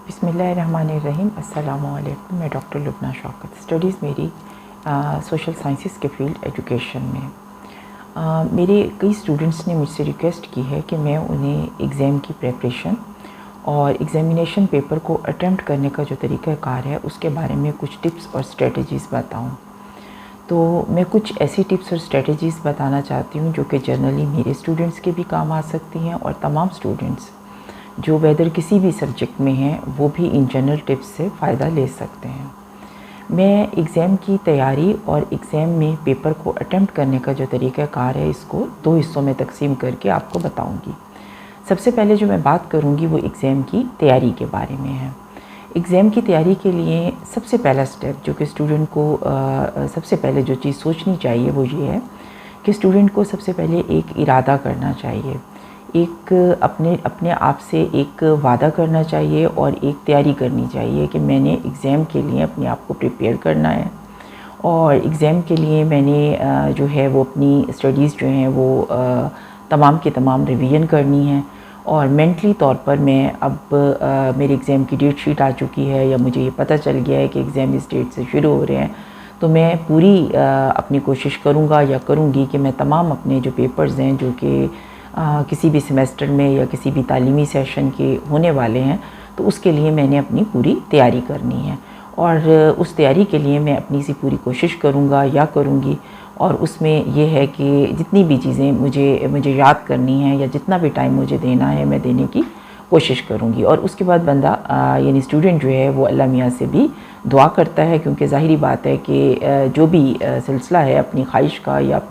बिस्मिल्लाहिर्रहमानिर्रहीम। अस्सलामुअलैकुम। मैं डॉक्टर लुबना शौकत। स्टडीज़ मेरी सोशल साइंसेस के फील्ड एजुकेशन में। मेरे कई स्टूडेंट्स ने मुझसे रिक्वेस्ट की है कि मैं उन्हें एग्ज़ाम की प्रिपरेशन और एग्ज़ामिनेशन पेपर को अटेम्प्ट करने का जो तरीक़ाकार है उसके बारे में कुछ टिप्स और स्ट्रेटजीज़ बताऊं। तो मैं कुछ ऐसी टिप्स और स्ट्रेटजीज़ बताना चाहती हूँ जो कि जनरली मेरे स्टूडेंट्स के भी काम आ सकती हैं और तमाम स्टूडेंट्स जो वेदर किसी भी सब्जेक्ट में हैं वो भी इन जनरल टिप्स से फ़ायदा ले सकते हैं। मैं एग्ज़ाम की तैयारी और एग्ज़ाम में पेपर को अटेम्प्ट करने का जो तरीक़ाकार है इसको दो हिस्सों में तकसीम करके आपको बताऊंगी। सबसे पहले जो मैं बात करूंगी वो एग्ज़ाम की तैयारी के बारे में है। एग्ज़ाम की तैयारी के लिए सबसे पहला स्टेप जो कि स्टूडेंट को सबसे पहले जो चीज़ सोचनी चाहिए वो ये है कि स्टूडेंट को सबसे पहले एक इरादा करना चाहिए, एक अपने आप से एक वादा करना चाहिए और एक तैयारी करनी चाहिए कि मैंने एग्ज़ाम के लिए अपने आप को प्रिपेयर करना है और एग्ज़ाम के लिए मैंने जो है वो अपनी स्टडीज़ जो हैं वो तमाम के तमाम रिवीजन करनी है। और मेंटली तौर पर मैं अब मेरे एग्ज़ाम की डेट शीट आ चुकी है या मुझे ये पता चल गया है कि एग्ज़ाम इस डेट से शुरू हो रहे हैं, तो मैं पूरी अपनी कोशिश करूँगा या करूँगी कि मैं तमाम अपने जो पेपर्स हैं जो कि किसी भी सेमेस्टर में या किसी भी तालीमी सेशन के होने वाले हैं, तो उसके लिए मैंने अपनी पूरी तैयारी करनी है और उस तैयारी के लिए मैं अपनी सी पूरी कोशिश करूँगा या करूँगी। और उसमें यह है कि जितनी भी चीज़ें मुझे याद करनी है या जितना भी टाइम मुझे देना है मैं देने की कोशिश करूँगी। और उसके बाद बंदा यानी स्टूडेंट जो है वो अल्लाह मियाँ से भी दुआ करता है, क्योंकि ज़ाहिरी बात है कि जो भी सिलसिला है अपनी ख्वाहिश का या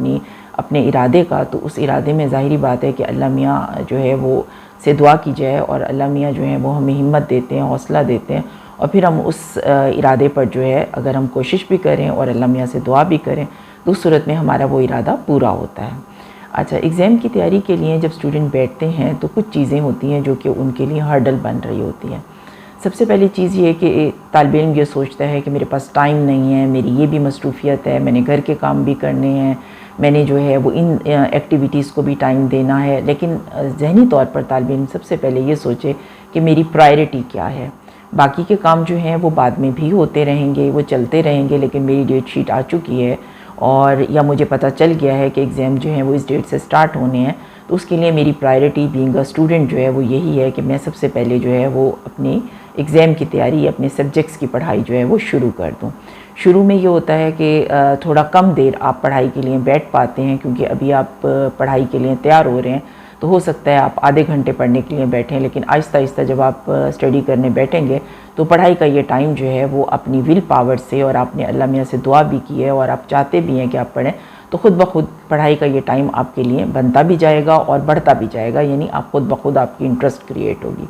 अपने इरादे का, तो उस इरादे में ज़ाहिरी बात है कि अल्लाह मियाँ जो है वो से दुआ की जाए और अल्लाह मियाँ जो है वो हमें हिम्मत देते हैं, हौसला देते हैं और फिर हम उस इरादे पर जो है अगर हम कोशिश भी करें और अल्लाह मियाँ से दुआ भी करें तो उस सूरत में हमारा वो इरादा पूरा होता है। अच्छा, एग्ज़ाम की तैयारी के लिए जब स्टूडेंट बैठते हैं तो कुछ चीज़ें होती हैं जो कि उनके लिए हर्डल बन रही होती हैं। सबसे पहली चीज़ ये है कि तालिब इल्म ये सोचता है कि मेरे पास टाइम नहीं है, मेरी ये भी मसरूफ़ियत है, मैंने घर के काम भी करने हैं, मैंने जो है वो इन एक्टिविटीज़ को भी टाइम देना है। लेकिन ज़हनी तौर पर तालिब इल्म सबसे पहले ये सोचे कि मेरी प्रायोरिटी क्या है। बाकी के काम जो हैं वो बाद में भी होते रहेंगे, वो चलते रहेंगे, लेकिन मेरी डेट शीट आ चुकी है और या मुझे पता चल गया है कि एग्ज़ाम जो हैं वो इस डेट से स्टार्ट होने हैं, तो उसके लिए मेरी प्रायोरिटी बीइंग अ स्टूडेंट जो है वो यही है कि मैं सबसे पहले जो है वो अपनी एग्ज़ाम की तैयारी, अपने सब्जेक्ट्स की पढ़ाई जो है वो शुरू कर दूँ। शुरू में ये होता है कि थोड़ा कम देर आप पढ़ाई के लिए बैठ पाते हैं, क्योंकि अभी आप पढ़ाई के लिए तैयार हो रहे हैं, तो हो सकता है आप आधे घंटे पढ़ने के लिए बैठें, लेकिन आहिस्ता आहिस्ता जब आप स्टडी करने बैठेंगे तो पढ़ाई का ये टाइम जो है वो अपनी विल पावर से, और आपने अल्लाह मियाँ से दुआ भी की है और आप चाहते भी हैं कि आप पढ़ें, तो ख़ुद ब खुद पढ़ाई का ये टाइम आपके लिए बनता भी जाएगा और बढ़ता भी जाएगा, यानी आप ख़ुद ब खुद आपकी इंटरेस्ट क्रिएट होगी।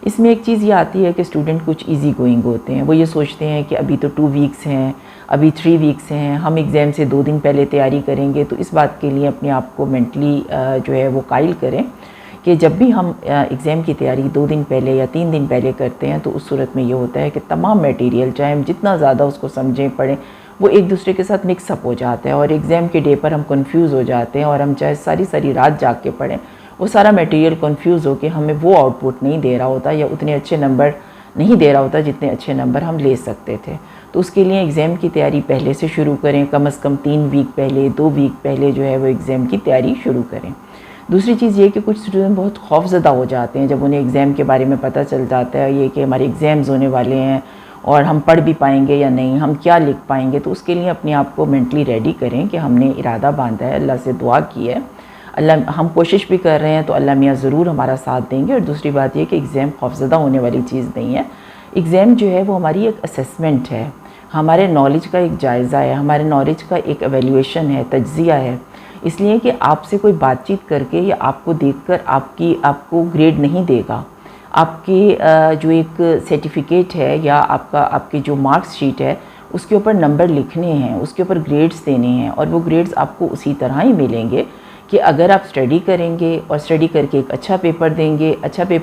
इसमें एक चीज़ ये आती है कि स्टूडेंट कुछ इजी गोइंग होते हैं। वो ये सोचते हैं कि अभी तो 2 वीक्स हैं, अभी 3 वीक्स हैं, हम एग्ज़ाम से 2 दिन पहले तैयारी करेंगे। तो इस बात के लिए अपने आप को मेंटली जो है वो कायल करें कि जब भी हम एग्ज़ाम की तैयारी 2 दिन पहले या 3 दिन पहले करते हैं तो उस सूरत में ये होता है कि तमाम मटेरियल चाहे हम जितना ज़्यादा उसको समझें पढ़ें, वो एक दूसरे के साथ मिक्सअप हो जाता है और एग्ज़ाम के डे पर हम कंफ्यूज हो जाते हैं और हम चाहे सारी सारी रात जाग के पढ़ें, वो सारा मटेरियल कंफ्यूज हो के हमें वो आउटपुट नहीं दे रहा होता या उतने अच्छे नंबर नहीं दे रहा होता जितने अच्छे नंबर हम ले सकते थे। तो उसके लिए एग्ज़ाम की तैयारी पहले से शुरू करें, कम से कम 3 वीक पहले, 2 वीक पहले जो है वो एग्ज़ाम की तैयारी शुरू करें। दूसरी चीज़ ये कि कुछ स्टूडेंट बहुत खौफज़दा हो जाते हैं जब उन्हें एग्ज़ाम के बारे में पता चल जाता है ये कि हमारे एग्ज़ाम्स होने वाले हैं और हम पढ़ भी पाएंगे या नहीं, हम क्या लिख पाएंगे। तो उसके लिए अपने आप को मेंटली रेडी करें कि हमने इरादा बांधा है, अल्लाह से दुआ की है, अल्लाह हम कोशिश भी कर रहे हैं तो अल्लाह मियाँ ज़रूर हमारा साथ देंगे। और दूसरी बात यह कि एग्ज़ाम खौफज़दा होने वाली चीज़ नहीं है। एग्ज़ाम जो है वो हमारी एक असेसमेंट है, हमारे नॉलेज का एक जायज़ा है, हमारे नॉलेज का एक एवेल्यूएशन है, तज्ज़िया है। इसलिए कि आपसे कोई बातचीत करके या आपको देखकर आपको ग्रेड नहीं देगा। आपके जो एक सर्टिफिकेट है या आपकी जो मार्क्स शीट है उसके ऊपर नंबर लिखने हैं, उसके ऊपर ग्रेड्स देने हैं और वो ग्रेड्स आपको उसी तरह ही मिलेंगे कि अगर आप स्टडी करेंगे और स्टडी करके एक अच्छा पेपर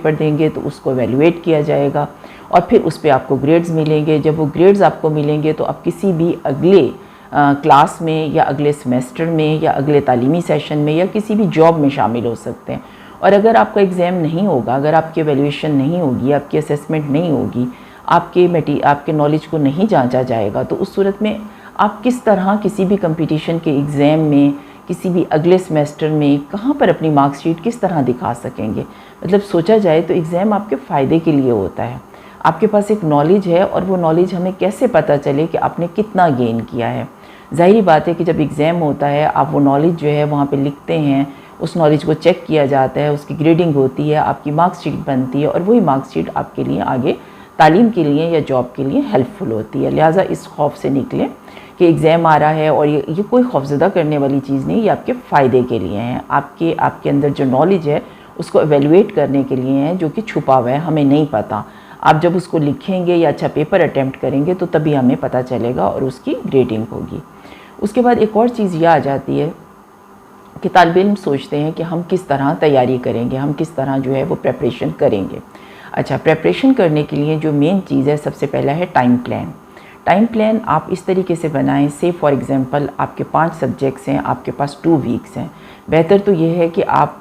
देंगे तो उसको एवेलुएट किया जाएगा और फिर उस पर आपको ग्रेड्स मिलेंगे। जब वो ग्रेड्स आपको मिलेंगे तो आप किसी भी अगले क्लास में या अगले सेमेस्टर में या अगले तालीमी सेशन में या किसी भी जॉब में शामिल हो सकते हैं। और अगर आपका एग्ज़ाम नहीं होगा, अगर आपकी एवेल्यूएशन नहीं होगी, आपकी असेसमेंट नहीं होगी, आपके नॉलेज को नहीं जांचा जाएगा, तो उस सूरत में आप किस तरह किसी भी कंपटीशन के एग्ज़ाम में, किसी भी अगले सेमेस्टर में कहाँ पर अपनी मार्कशीट किस तरह दिखा सकेंगे। मतलब सोचा जाए तो एग्ज़ाम आपके फ़ायदे के लिए होता है। आपके पास एक नॉलेज है और वो नॉलेज हमें कैसे पता चले कि आपने कितना गेन किया है। ज़ाहिरी बात है कि जब एग्ज़ाम होता है, आप वो नॉलेज जो है वहाँ पे लिखते हैं, उस नॉलेज को चेक किया जाता है, उसकी ग्रेडिंग होती है, आपकी मार्कशीट बनती है और वही मार्कशीट आपके लिए आगे तालीम के लिए या जॉब के लिए हेल्पफुल होती है। लिहाजा इस खौफ से निकलें कि एग्ज़ाम आ रहा है, और ये कोई खौफज़दा करने वाली चीज़ नहीं, ये आपके फ़ायदे के लिए हैं। आपके अंदर जो नॉलेज है उसको एवेलुएट करने के लिए है, जो कि छुपा हुआ है, हमें नहीं पता। आप जब उसको लिखेंगे या अच्छा पेपर अटैम्प्ट करेंगे तो तभी हमें पता चलेगा और उसकी ग्रेडिंग होगी। उसके बाद एक और चीज़ यह आ जाती है कि तालिब इल्म सोचते हैं कि हम किस तरह तैयारी करेंगे, हम किस तरह जो है वो प्रेपरेशन करेंगे। अच्छा, प्रेपरेशन करने के लिए जो मेन चीज़ है, सबसे पहला है टाइम प्लान। टाइम प्लान आप इस तरीके से बनाएं, से फॉर एग्ज़ाम्पल आपके 5 सब्जेक्ट्स हैं, आपके पास 2 वीक्स हैं। बेहतर तो ये है कि आप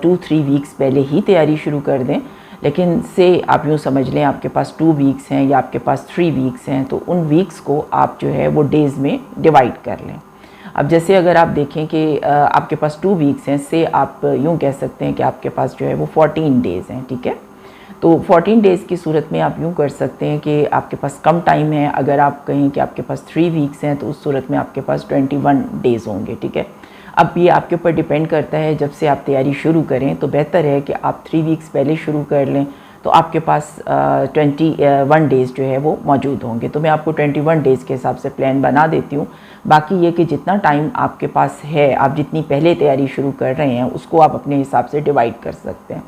2-3 वीक्स पहले ही तैयारी शुरू कर दें, लेकिन से आप यूँ समझ लें आपके पास 2 वीक्स हैं या आपके पास 3 वीक्स हैं, तो उन वीक्स को आप जो है वो डेज़ में डिवाइड कर लें। अब जैसे अगर आप देखें कि आपके पास 2 वीक्स हैं, से आप यूँ कह सकते हैं कि आपके पास जो है वो 14 डेज़ हैं, ठीक है। तो 14 डेज़ की सूरत में आप यूँ कर सकते हैं कि आपके पास कम टाइम है। अगर आप कहें कि आपके पास 3 वीक्स हैं तो उस सूरत में आपके पास 21 डेज़ होंगे, ठीक है। अब ये आपके ऊपर डिपेंड करता है, जब से आप तैयारी शुरू करें तो बेहतर है कि आप 3 वीक्स पहले शुरू कर लें, तो आपके पास 21 डेज़ जो है वो मौजूद होंगे। तो मैं आपको 21 डेज़ के हिसाब से प्लान बना देती हूँ। बाकी ये कि जितना टाइम आपके पास है, आप जितनी पहले तैयारी शुरू कर रहे हैं उसको आप अपने हिसाब से डिवाइड कर सकते हैं।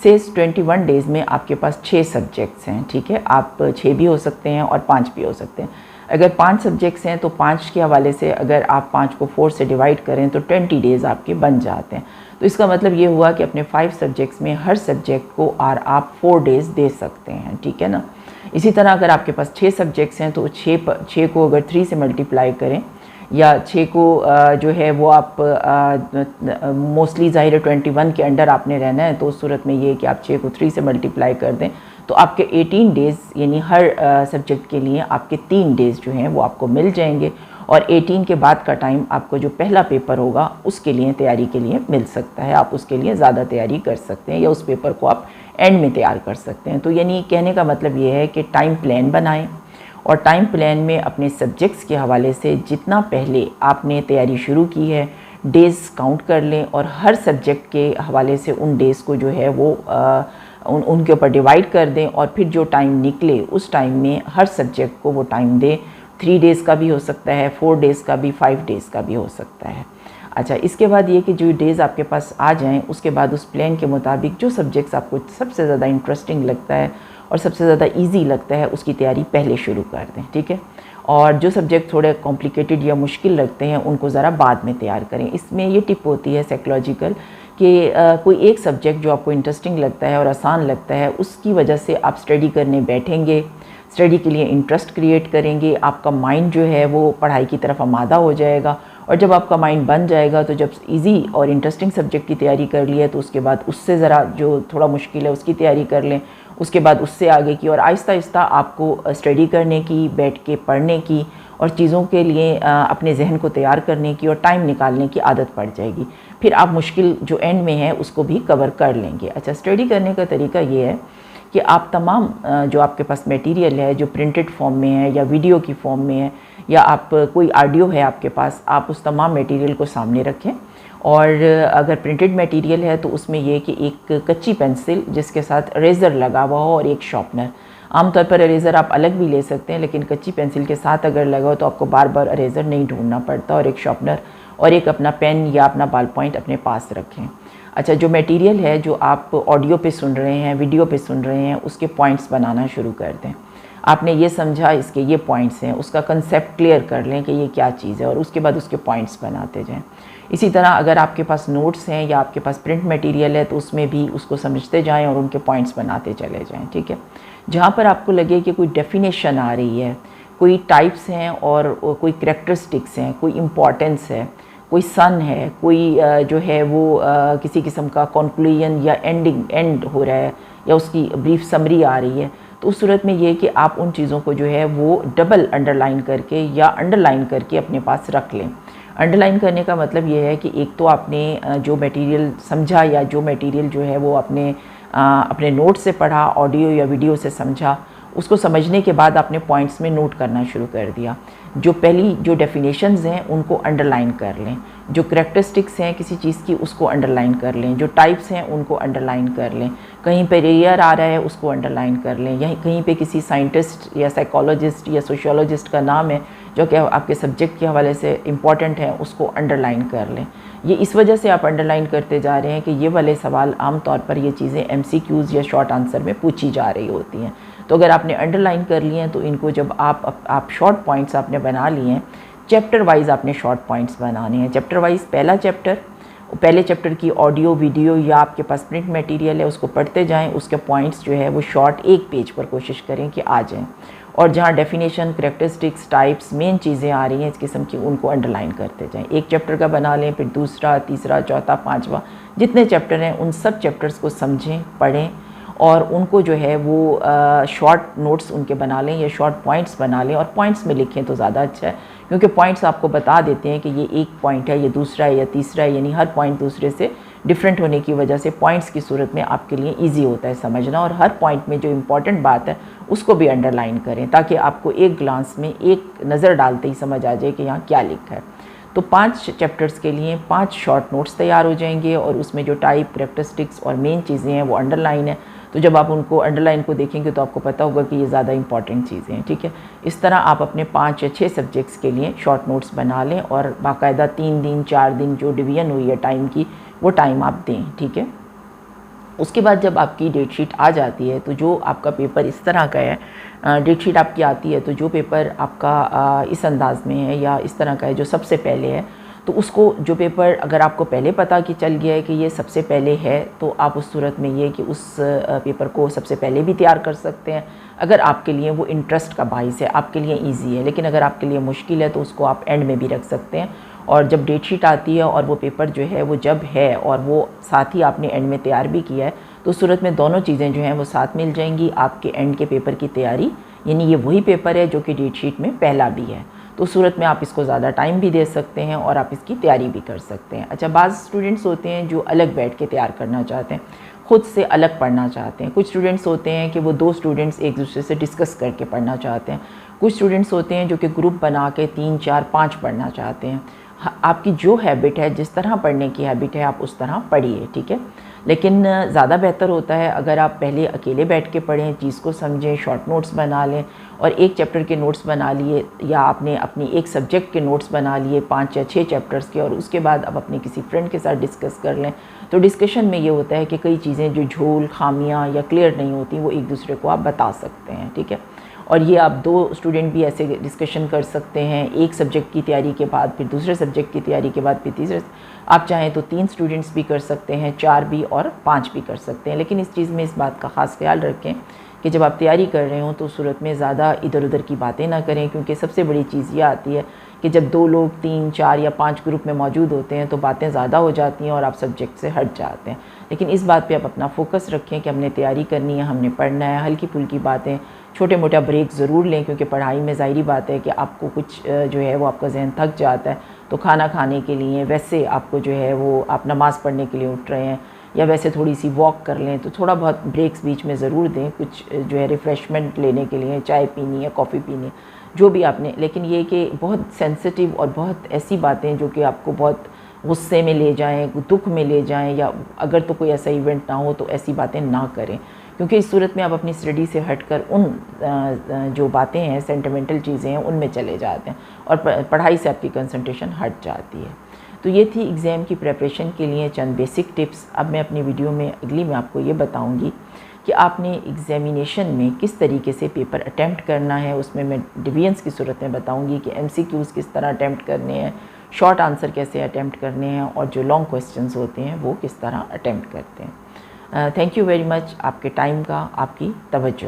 से 21 डेज़ में आपके पास 6 सब्जेक्ट्स हैं, ठीक है। आप 6 भी हो सकते हैं और 5 भी हो सकते हैं। अगर 5 सब्जेक्ट्स हैं तो 5 के हवाले से अगर आप 5 को 4 से डिवाइड करें तो 20 डेज़ आपके बन जाते हैं। तो इसका मतलब ये हुआ कि अपने 5 सब्जेक्ट्स में हर सब्जेक्ट को आप 4 डेज़ दे सकते हैं, ठीक है ना। इसी तरह अगर आपके पास 6 सब्जेक्ट्स हैं तो 6 को अगर 3 से मल्टीप्लाई करें, या 6 को जो है वो आप मोस्टली ज़ाहिर है 21 के अंडर आपने रहना है, तो उस सूरत में ये कि आप 6 को 3 से मल्टीप्लाई कर दें तो आपके 18 डेज़, यानी हर सब्जेक्ट के लिए आपके 3 डेज़ जो हैं वो आपको मिल जाएंगे। और 18 के बाद का टाइम आपको जो पहला पेपर होगा उसके लिए तैयारी के लिए मिल सकता है। आप उसके लिए ज़्यादा तैयारी कर सकते हैं या उस पेपर को आप एंड में तैयार कर सकते हैं। तो यानी कहने का मतलब ये है कि टाइम प्लान बनाएं, और टाइम प्लान में अपने सब्जेक्ट्स के हवाले से जितना पहले आपने तैयारी शुरू की है डेज़ काउंट कर लें, और हर सब्जेक्ट के हवाले से उन डेज़ को जो है वो उनके ऊपर डिवाइड कर दें, और फिर जो टाइम निकले उस टाइम में हर सब्जेक्ट को वो टाइम दें। 3 डेज़ का भी हो सकता है, 4 डेज़ का भी, 5 डेज़ का भी हो सकता है। अच्छा, इसके बाद ये कि जो डेज़ आपके पास आ जाएं, उसके बाद उस प्लान के मुताबिक जो सब्जेक्ट्स आपको सबसे ज़्यादा इंटरेस्टिंग लगता है और सबसे ज़्यादा इजी लगता है उसकी तैयारी पहले शुरू कर दें, ठीक है। और जो सब्जेक्ट थोड़े कॉम्प्लिकेटेड या मुश्किल लगते हैं उनको ज़रा बाद में तैयार करें। इसमें ये टिप होती है साइकोलॉजिकल कि कोई एक सब्जेक्ट जो आपको इंटरेस्टिंग लगता है और आसान लगता है, उसकी वजह से आप स्टडी करने बैठेंगे, स्टडी के लिए इंटरेस्ट क्रिएट करेंगे, आपका माइंड जो है वो पढ़ाई की तरफ आमादा हो जाएगा। और जब आपका माइंड बन जाएगा तो जब इजी और इंटरेस्टिंग सब्जेक्ट की तैयारी कर ली है तो उसके बाद उससे ज़रा जो थोड़ा मुश्किल है उसकी तैयारी कर लें, उसके बाद उससे आगे की, और आहिस्ता आहिस्ता आपको स्टडी करने की, बैठ के पढ़ने की और चीज़ों के लिए अपने जहन को तैयार करने की और टाइम निकालने की आदत पड़ जाएगी। फिर आप मुश्किल जो एंड में है उसको भी कवर कर लेंगे। अच्छा, स्टडी करने का तरीका ये है कि आप तमाम जो आपके पास मटेरियल है, जो प्रिंटेड फॉर्म में है या वीडियो की फॉर्म में है या आप कोई ऑडियो है आपके पास, आप उस तमाम मटेरियल को सामने रखें। और अगर प्रिंटेड मटेरियल है तो उसमें यह कि एक कच्ची पेंसिल जिसके साथ इरेज़र लगा हुआ हो और एक शार्पनर। आमतौर पर इरेज़र आप अलग भी ले सकते हैं, लेकिन कच्ची पेंसिल के साथ अगर लगा हो तो आपको बार बार इरेज़र नहीं ढूंढना पड़ता, और एक शार्पनर और एक अपना पेन या अपना बॉल पॉइंट अपने पास रखें। अच्छा, जो मटेरियल है जो आप ऑडियो पे सुन रहे हैं, वीडियो पे सुन रहे हैं, उसके पॉइंट्स बनाना शुरू कर दें। आपने ये समझा इसके ये पॉइंट्स हैं, उसका कंसेप्ट क्लियर कर लें कि ये क्या चीज़ है, और उसके बाद उसके पॉइंट्स बनाते जाएं। इसी तरह अगर आपके पास नोट्स हैं या आपके पास प्रिंट मटेरियल है तो उसमें भी उसको समझते जाएं और उनके पॉइंट्स बनाते चले जाएं, ठीक है। जहाँ पर आपको लगे कि कोई डेफिनेशन आ रही है, कोई टाइप्स हैं और कोई करैक्टरिस्टिक्स हैं, कोई इम्पॉर्टेंस है, कोई सन है, कोई जो है वो किसी किस्म का कॉन्क्लूजन या एंड हो रहा है, या उसकी ब्रीफ समरी आ रही है, तो उस सूरत में ये कि आप उन चीज़ों को जो है वो डबल अंडरलाइन करके या अंडरलाइन करके अपने पास रख लें। अंडरलाइन करने का मतलब ये है कि एक तो आपने जो मटेरियल समझा या जो मटेरियल जो है वो अपने नोट से पढ़ा, ऑडियो या वीडियो से समझा, उसको समझने के बाद आपने पॉइंट्स में नोट करना शुरू कर दिया। जो पहली जो डेफिनेशंस हैं उनको अंडरलाइन कर लें, जो करैक्टरिस्टिक्स हैं किसी चीज़ की उसको अंडरलाइन कर लें, जो टाइप्स हैं उनको अंडरलाइन कर लें, कहीं पे रेयर आ रहा है उसको अंडरलाइन कर लें, या कहीं पे किसी साइंटिस्ट या साइकोलॉजिस्ट या सोशियोलॉजिस्ट का नाम है जो कि आपके सब्जेक्ट के हवाले से इम्पॉर्टेंट है, उसको अंडरलाइन कर लें। ये इस वजह से आप अंडरलाइन करते जा रहे हैं कि ये वाले सवाल आम तौर पर ये चीज़ें MCQs या शॉर्ट आंसर में पूछी जा रही होती हैं। तो अगर आपने अंडरलाइन कर लिए हैं तो इनको जब आप शॉर्ट पॉइंट्स आपने बना लिए हैं, चैप्टर वाइज आपने शॉर्ट पॉइंट्स बनाने हैं। चैप्टर वाइज पहले चैप्टर की ऑडियो वीडियो या आपके पास प्रिंट मटेरियल है उसको पढ़ते जाएं, उसके पॉइंट्स जो है वो शॉर्ट एक पेज पर कोशिश करें कि आ जाएं, और जहाँ डेफिनेशन, करैक्टरिस्टिक्स, टाइप्स, मेन चीज़ें आ रही हैं इस किस्म की, उनको अंडरलाइन करते जाएं। एक चैप्टर का बना लें, फिर दूसरा, तीसरा, चौथा, पाँचवा, जितने चैप्टर हैं उन सब चैप्टर्स को समझें, पढ़ें, और उनको जो है वो शॉर्ट नोट्स उनके बना लें या शॉर्ट पॉइंट्स बना लें, और पॉइंट्स में लिखें तो ज़्यादा अच्छा है, क्योंकि पॉइंट्स आपको बता देते हैं कि ये एक पॉइंट है, ये दूसरा है या तीसरा है, यानी हर पॉइंट दूसरे से डिफरेंट होने की वजह से पॉइंट्स की सूरत में आपके लिए ईजी होता है समझना, और हर पॉइंट में जो इम्पॉर्टेंट बात है उसको भी अंडरलाइन करें ताकि आपको एक ग्लांस में, एक नज़र डालते ही समझ आ जाए कि यहाँ क्या लिखा है। तो 5 चैप्टर्स के लिए 5 शॉर्ट नोट्स तैयार हो जाएंगे, और उसमें जो टाइप, करैक्टरिस्टिक्स और मेन चीज़ें हैं वो अंडरलाइन है। तो जब आप उनको अंडरलाइन को देखेंगे तो आपको पता होगा कि ये ज़्यादा इंपॉर्टेंट चीज़ें हैं, ठीक है। इस तरह आप अपने 5 या 6 सब्जेक्ट्स के लिए शॉर्ट नोट्स बना लें, और बाकायदा 3 दिन 4 दिन जो डिवीज़न हुई है टाइम की, वो टाइम आप दें, ठीक है। उसके बाद जब आपकी डेट शीट आ जाती है, तो जो आपका पेपर इस तरह का है, डेट शीट आपकी आती है, तो जो पेपर आपका इस अंदाज़ में है या इस तरह का है जो सबसे पहले है, तो उसको, जो पेपर अगर आपको पहले पता कि चल गया है कि ये सबसे पहले है, तो आप उस सूरत में ये कि उस पेपर को सबसे पहले भी तैयार कर सकते हैं अगर आपके लिए वो इंटरेस्ट का बाइस है, आपके लिए ईजी है। लेकिन अगर आपके लिए मुश्किल है तो उसको आप एंड में भी रख सकते हैं, और जब डेट शीट आती है और वो पेपर जो है वो जब है और वो साथ ही आपने एंड में तैयार भी किया है, तो उस सूरत में दोनों चीज़ें जो हैं वो साथ मिल जाएंगी। आपके एंड के पेपर की तैयारी, यानी ये वही पेपर है जो कि डेट शीट में पहला भी है, तो उस सूरत में आप इसको ज़्यादा टाइम भी दे सकते हैं और आप इसकी तैयारी भी कर सकते हैं। अच्छा, बाज़ स्टूडेंट्स होते हैं जो अलग बैठ के तैयार करना चाहते हैं, ख़ुद से अलग पढ़ना चाहते हैं। कुछ स्टूडेंट्स होते हैं कि वो 2 स्टूडेंट्स एक दूसरे से डिस्कस करके पढ़ना चाहते हैं। कुछ स्टूडेंट्स होते हैं जो कि ग्रुप बना के 3, 4, 5 पढ़ना चाहते हैं। आपकी जो हैबिट है, जिस तरह पढ़ने की हैबिट है, आप उस तरह पढ़िए, ठीक है। लेकिन ज़्यादा बेहतर होता है अगर आप पहले अकेले बैठ के पढ़ें, चीज़ को समझें, शॉर्ट नोट्स बना लें, और एक चैप्टर के नोट्स बना लिए या आपने अपनी एक सब्जेक्ट के नोट्स बना लिए 5 या 6 चैप्टर्स के, और उसके बाद अब अपने किसी फ्रेंड के साथ डिस्कस कर लें। तो डिस्कशन में ये होता है कि कई चीज़ें जो झोल, खामियां या क्लियर नहीं होती वो एक दूसरे को आप बता सकते हैं, ठीक है। और ये आप 2 स्टूडेंट भी ऐसे डिस्कशन कर सकते हैं, एक सब्जेक्ट की तैयारी के बाद फिर दूसरे सब्जेक्ट की तैयारी के बाद फिर तीसरे, आप चाहें तो 3 स्टूडेंट्स भी कर सकते हैं, 4 भी और 5 भी कर सकते हैं। लेकिन इस चीज़ में इस बात का ख़ास ख्याल रखें कि जब आप तैयारी कर रहे हो तो सूरत में ज़्यादा इधर उधर की बातें ना करें, क्योंकि सबसे बड़ी चीज़ ये आती है कि जब 2 लोग 3, 4 या 5 ग्रुप में मौजूद होते हैं तो बातें ज़्यादा हो जाती हैं और आप सब्जेक्ट से हट जाते हैं। लेकिन इस बात पे आप अपना फोकस रखें कि हमने तैयारी करनी है, हमने पढ़ना है। हल्की फुल्की बातें, छोटे मोटा ब्रेक ज़रूर लें, क्योंकि पढ़ाई में ज़ाहिरी बात है कि आपको कुछ जो है वो आपका जहन थक जाता है, तो खाना खाने के लिए, वैसे आपको जो है वो आप नमाज़ पढ़ने के लिए उठ रहे हैं या वैसे थोड़ी सी वॉक कर लें, तो थोड़ा बहुत ब्रेक्स बीच में ज़रूर दें, कुछ जो है रिफ़्रेशमेंट लेने के लिए, चाय पीनी है, कॉफ़ी पीनी, जो भी आपने। लेकिन ये कि बहुत सेंसिटिव और बहुत ऐसी बातें जो कि आपको बहुत गुस्से में ले जाएं, दुख में ले जाएं, या अगर तो कोई ऐसा इवेंट ना हो तो ऐसी बातें ना करें, क्योंकि इस सूरत में आप अपनी स्टडी से हटकर उन जो बातें हैं, सेंटिमेंटल चीज़ें हैं, उनमें चले जाते हैं और पढ़ाई से आपकी कंसंट्रेशन हट जाती है। तो ये थी एग्ज़ाम की प्रिपरेशन के लिए चंद बेसिक टिप्स। अब मैं अपनी वीडियो में अगली में आपको ये बताऊंगी कि आपने एग्ज़ामिनेशन में किस तरीके से पेपर अटैम्प्ट करना है। उसमें मैं डिवीजन्स की सूरत में बताऊंगी कि MCQs किस तरह अटैम्प्ट करने हैं, शॉर्ट आंसर कैसे अटैम्प्ट करने हैं, और जो लॉन्ग क्वेश्चंस होते हैं वो किस तरह अटैम्प्ट करते हैं। थैंक यू वेरी मच आपके टाइम का, आपकी तवज्जो।